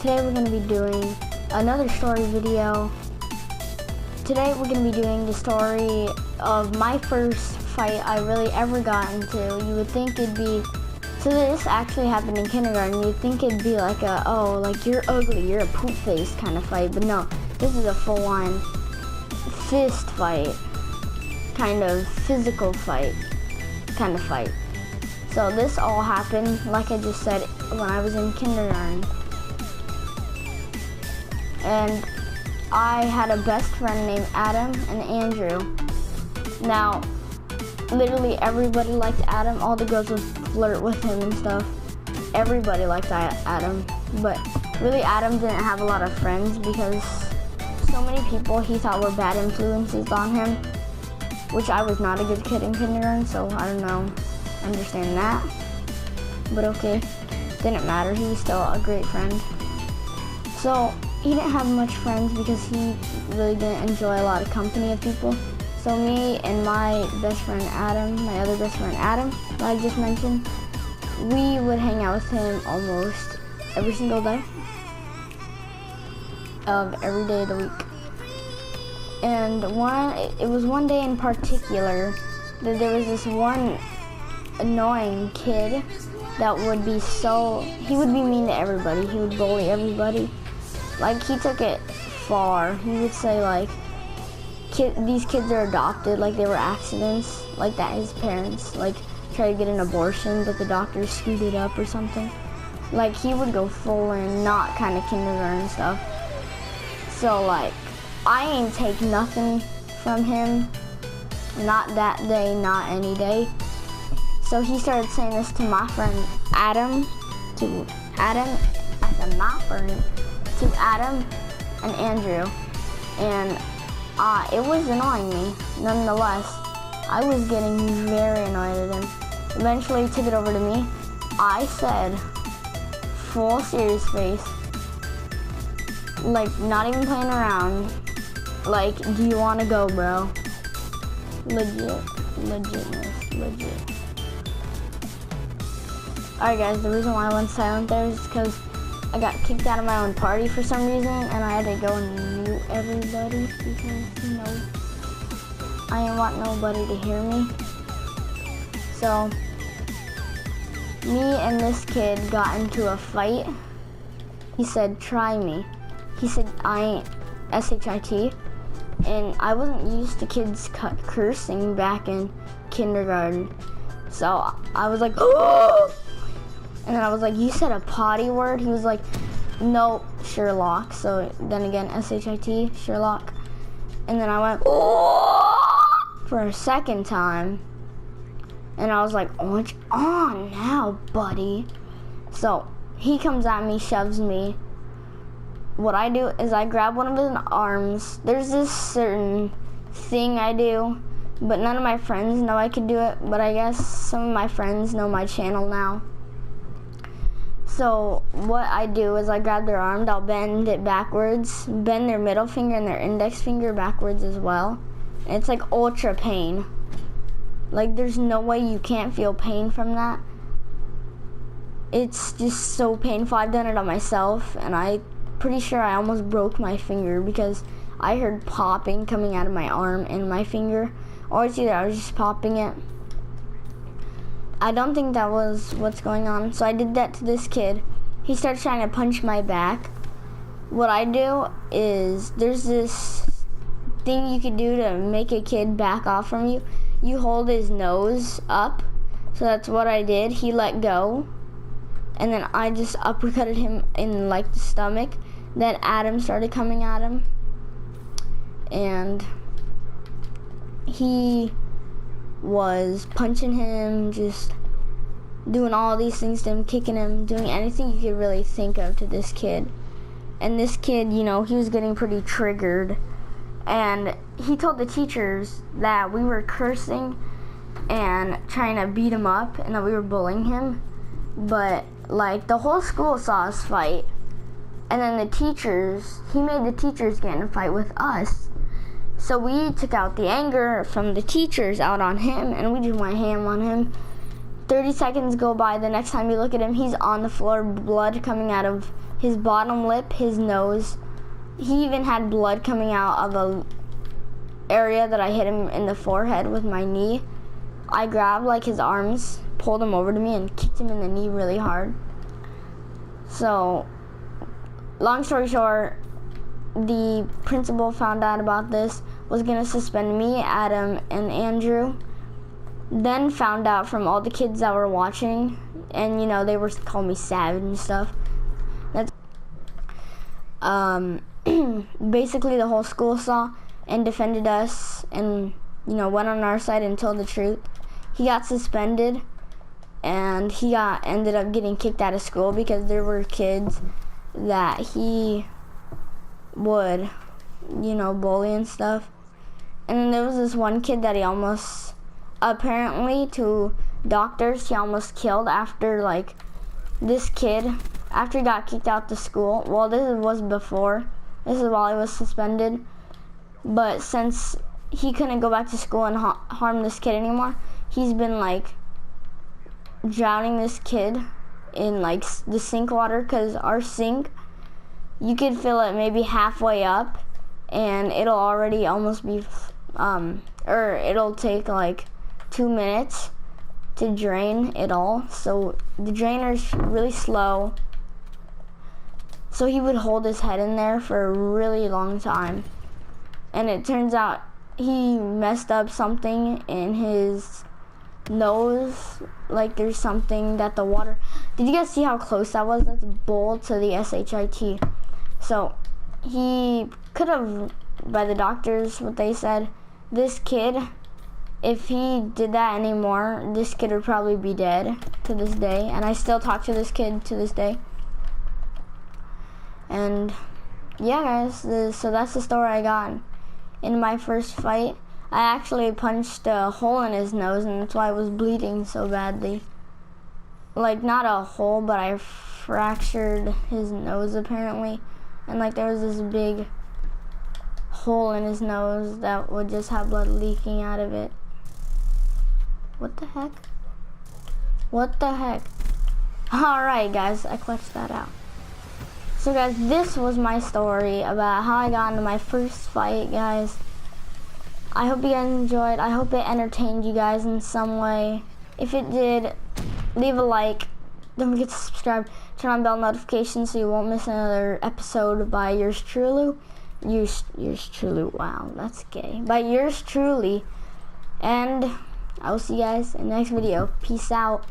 today we're going to be doing another story video. Today we're going to be doing the story of my first fight I really ever got into. You would think it'd be, so this actually happened in kindergarten. You'd think it'd be like a, oh, like you're ugly, you're a poop face kind of fight, but no, this is a full-on fist fight, kind of physical fight, kind of fight. So this all happened, like I just said, when I was in kindergarten. And I had a best friend named Adam and Andrew. Now, literally everybody liked Adam. All the girls would flirt with him and stuff. Everybody liked Adam. But really Adam didn't have a lot of friends because so many people he thought were bad influences on him, which I was not a good kid in kindergarten, so I don't know, understand that. But okay, didn't matter. He was still a great friend. So he didn't have much friends because he really didn't enjoy a lot of company of people. So me and my best friend Adam, my other best friend Adam, that I just mentioned, we would hang out with him almost every single day of every day of the week. And it was one day in particular that there was this one annoying kid that would be he would be mean to everybody. He would bully everybody. Like, he took it far. He would say, like, these kids are adopted, like they were accidents, like that his parents, like, tried to get an abortion, but the doctors screwed it up or something. Like, he would go full in, not kind of kindergarten stuff. So, like, I ain't take nothing from him, not that day, not any day. So he started saying this to my friend Adam, I said my friend, to Adam and Andrew, and it was annoying me. Nonetheless, I was getting very annoyed at him. Eventually he took it over to me. I said, full serious face, like not even playing around, like, do you want to go, bro? Legit. Alright guys, the reason why I went silent there is because I got kicked out of my own party for some reason, and I had to go and mute everybody because, you know, I didn't want nobody to hear me. So, me and this kid got into a fight. He said, try me. He said, I ain't SHIT. And I wasn't used to kids cursing back in kindergarten. So, I was like, oh! And then I was like, you said a potty word? He was like, no, Sherlock. So then again, SHIT, Sherlock. And then I went, oh, for a second time. And I was like, oh, what's on now, buddy? So he comes at me, shoves me. What I do is I grab one of his arms. There's this certain thing I do, but none of my friends know I can do it. But I guess some of my friends know my channel now. So what I do is I grab their arm, I'll bend it backwards, bend their middle finger and their index finger backwards as well. And it's like ultra pain. Like, there's no way you can't feel pain from that. It's just so painful. I've done it on myself, and I'm pretty sure I almost broke my finger because I heard popping coming out of my arm and my finger. Or it's either I was just popping it. I don't think that was what's going on. So I did that to this kid. He starts trying to punch my back. What I do is, there's this thing you can do to make a kid back off from you. You hold his nose up. So that's what I did. He let go. And then I just uppercutted him in, like, the stomach. Then Adam started coming at him. And he was punching him, just doing all these things to him, kicking him, doing anything you could really think of to this kid. And this kid, you know, he was getting pretty triggered. And he told the teachers that we were cursing and trying to beat him up and that we were bullying him. But, like, the whole school saw us fight. And then the teachers, he made the teachers get in a fight with us. So we took out the anger from the teachers out on him, and we just went ham on him. 30 seconds go by. The next time you look at him, he's on the floor, blood coming out of his bottom lip, his nose. He even had blood coming out of a area that I hit him in the forehead with my knee. I grabbed like his arms, pulled him over to me, and kicked him in the knee really hard. So, long story short, the principal found out about this, was gonna suspend me, Adam, and Andrew. Then found out from all the kids that were watching, and you know, they were calling me savage and stuff. That's basically the whole school saw and defended us, and you know, went on our side and told the truth. He got suspended, and he ended up getting kicked out of school because there were kids that he would, you know, bully and stuff. And then there was this one kid that he almost, apparently to doctors, he almost killed after like this kid, after he got kicked out the school. Well, this was before. This is while he was suspended. But since he couldn't go back to school and harm this kid anymore, he's been like drowning this kid in like the sink water, because our sink, you could fill it maybe halfway up and it'll already almost be, or it'll take like 2 minutes to drain it all. So the drainer's really slow. So he would hold his head in there for a really long time. And it turns out he messed up something in his nose. Like there's something that the water, did you guys see how close that was? That's bowl to the SHIT. So he could have, by the doctors, what they said, this kid, if he did that anymore, this kid would probably be dead to this day. And I still talk to this kid to this day. And yeah, guys, so that's the story I got in my first fight. I actually punched a hole in his nose, and that's why I was bleeding so badly. Like, not a hole, but I fractured his nose apparently. And like there was this big hole in his nose that would just have blood leaking out of it. What the heck? What the heck? Alright guys, I clutched that out. So guys, this was my story about how I got into my first fight, guys. I hope you guys enjoyed. I hope it entertained you guys in some way. If it did, leave a like. Don't forget to subscribe. Turn on bell notifications so you won't miss another episode by yours truly. Yours truly. Wow, that's gay. By yours truly. And I will see you guys in the next video. Peace out.